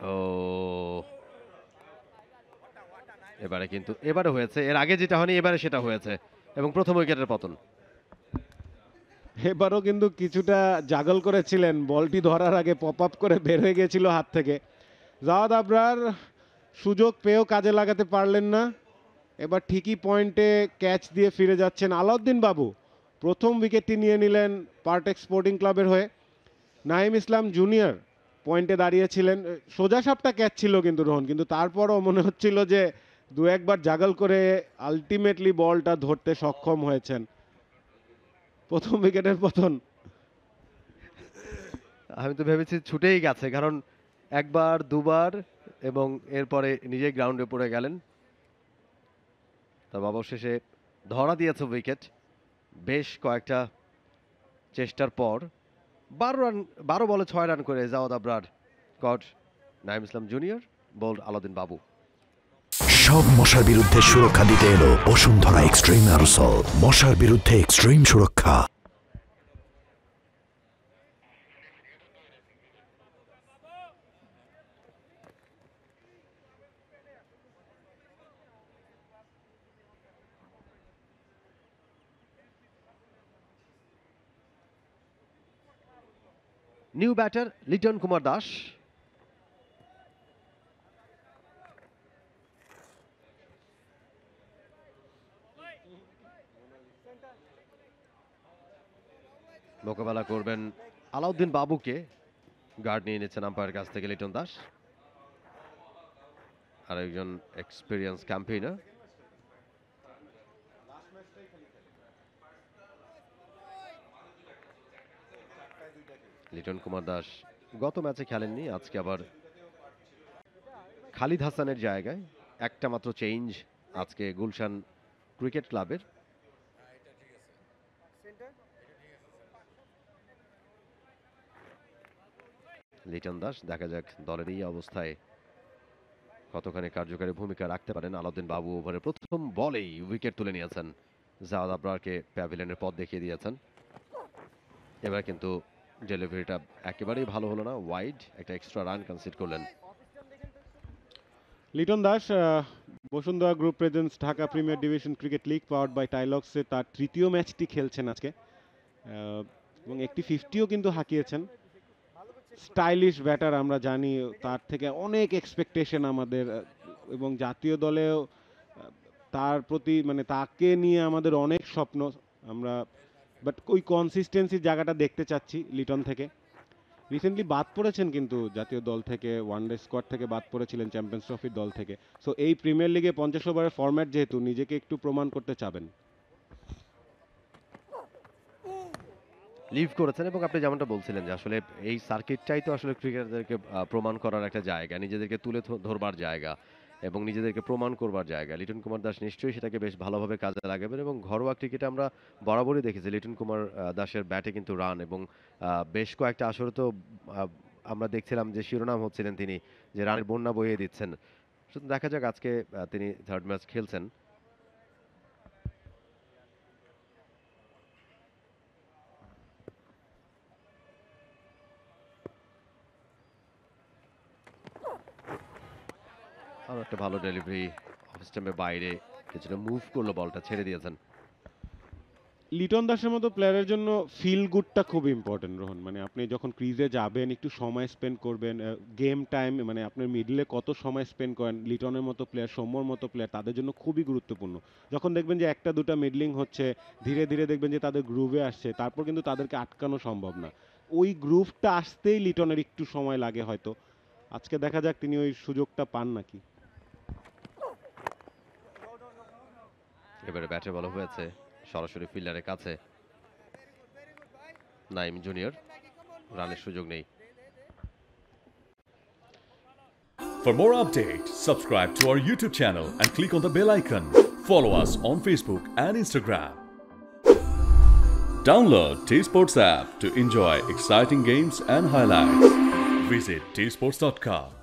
ও এবারে কিন্তু এবারে হয়েছে, এর আগে যেটা হয়নি এবারে সেটা হয়েছে এবং প্রথম উইকেটের পতন। এবারও কিন্তু কিছুটা জাগল করেছিলেন, বলটি ধরার আগে পপ আপ করে বের হয়ে গিয়েছিল হাত থেকে। জাওয়াদ আবরার সুযোগ পেয়েও কাজে লাগাতে পারলেন না। এবার ঠিকই পয়েন্টে ক্যাচ দিয়ে ফিরে যাচ্ছেন আলাউদ্দিন বাবু। প্রথম উইকেটটি নিয়ে নিলেন পার্টেক স্পোর্টিং ক্লাবের হয়ে। নাঈম ইসলাম জুনিয়র পয়েন্টে দাঁড়িয়েছিলেন, সোজা সাপটা ক্যাচ ছিল কিন্তু রোহন, কিন্তু তারপরও মনে হচ্ছিল যে দু একবার জাগল করে আলটিমেটলি বলটা ধরতে সক্ষম হয়েছেন। প্রথম উইকেটের পতন। আমি তো ভেবেছি ছুটেই গেছে, কারণ একবার দুবার এবং এরপরে নিজেই গ্রাউন্ডে পড়ে গেলেন। তবে অবশেষে ধরা দিয়েছে উইকেট বেশ কয়েকটা চেষ্টার পর। 12 বলে 6 রান করে জাওয়াদ আবরার কট নাঈম ইসলাম জুনিয়র, বোল্ড আলাউদ্দিন বাবু। সব মশার বিরুদ্ধে সুরক্ষা দিতে এলো বসুন্ধরা এক্সট্রিম অ্যারোসল, মশার বিরুদ্ধে এক্সট্রিম সুরক্ষা। New batter Liton Kumar Das. মোকাবেলা করবেন আলাউদ্দিন বাবুকে। গার্ড নিয়ে নিচ্ছেন আম্পায়ারের কাছ থেকে লিটন দাস, আর একজন এক্সপিরিয়েন্স ক্যাম্পেইনার। লিটন কুমার দাস গত ম্যাচে খেলেননি, আজকে আবার খালিদ হাসানের জায়গায়। একটা মাত্র চেঞ্জ আজকে গুলশান ক্রিকেট ক্লাবের। লিটন দাস দেখা যাক দলের এই অবস্থায় কতখানি কার্যকারী ভূমিকা রাখতে পারেন। আলাউদ্দিন বাবু ওভারের প্রথম বলেই উইকেট তুলে নিয়েছেন, জাওয়াদ আবরারকে প্যাভিলিয়নের পথ দেখিয়ে দিয়েছেন। এবার কিন্তু ডেলিভারিটা একেবারেই ভালো হলো না, ওয়াইড একটা এক্সট্রা রান কনসিড করলেন Liton Das. Bashundhara group presents Dhaka premier division cricket league powered by টাইলক্সে তার তৃতীয় ম্যাচটি খেলছেন আজকে, এবং একটি 50ও কিন্তু হাঁকিয়েছেন। স্টাইলিশ ব্যাটার, আমরা জানি তার থেকে অনেক এক্সপেকটেশন আমাদের, এবং জাতীয় দলেও তার প্রতি মানে তাকে নিয়ে আমাদের অনেক স্বপ্ন আমরা, বাট ওই কনসিস্টেন্সির জায়গাটা দেখতে চাচ্ছি লিটন থেকে। রিসেন্টলি বাদ পড়েছেন কিন্তু জাতীয় দল থেকে, ওয়ানডে স্কোয়াড থেকে বাদ পড়েছিলেন চ্যাম্পিয়ন্স ট্রফির দল থেকে। সো এই প্রিমিয়ার লিগে 50 ওভারের ফরম্যাট যেহেতু, নিজেকে একটু প্রমাণ করতে চাবেন। লিভ করেছেন এবং আপনি যেমনটা বলছিলেন যে আসলে এই সার্কিটটাই তো আসলে ক্রিকেটারদেরকে প্রমাণ করার একটা জায়গা, নিজেদেরকে তুলে ধরবার জায়গা এবং নিজেদেরকে প্রমাণ করবার জায়গা। লিটন কুমার দাস নিশ্চয়ই সেটাকে বেশ ভালোভাবে কাজে লাগাবেন এবং ঘরোয়া ক্রিকেটে আমরা বরাবরই দেখেছি লিটন কুমার দাসের ব্যাটে কিন্তু রান, এবং বেশ কয়েকটা আসরে তো আমরা দেখছিলাম যে শিরোনাম হচ্ছিলেন তিনি, যে রানের বন্যা বইয়ে দিচ্ছেন। শুধু দেখা যাক আজকে তিনি থার্ড ম্যাচ খেলছেন। আর একটা ভালো ডেলিভারি, অফ স্টাম্পের বাইরে কিছুটা মুভ করলো, বলটা ছেড়ে দিয়েছেন। লিটন দাসের মতো প্লেয়ারের জন্য ফিল গুডটা খুব ইম্পর্টেন্ট রোহন। মানে আপনি যখন ক্রিজে যাবেন, একটু সময় স্পেন্ড করবেন, গেম টাইম মানে আপনার মিডলে কত সময় স্পেন্ড করেন, লিটনের মতো প্লেয়ার, সৌম্যর মতো প্লেয়ার তাদের জন্য খুবই গুরুত্বপূর্ণ। যখন দেখবেন যে একটা দুটা মিডলিং হচ্ছে, ধীরে ধীরে দেখবেন যে তাদের গ্রুভে আসছে, তারপর কিন্তু তাদেরকে আটকানো সম্ভব না। ওই গ্রুভটা আসতেই লিটনের একটু সময় লাগে হয়তো। আজকে দেখা যাক তিনি ওই সুযোগটা পান নাকি। এবারে ব্যাটে বল হয়েছে সরাসরি ফিল্ডারের কাছে, নাইম জুনিয়র, রানের সুযোগ নেই। For more updates, subscribe to our YouTube channel and click on the bell icon. Follow us on Facebook and Instagram. Download T-Sports app to enjoy exciting games and highlights. Visit tsports.com.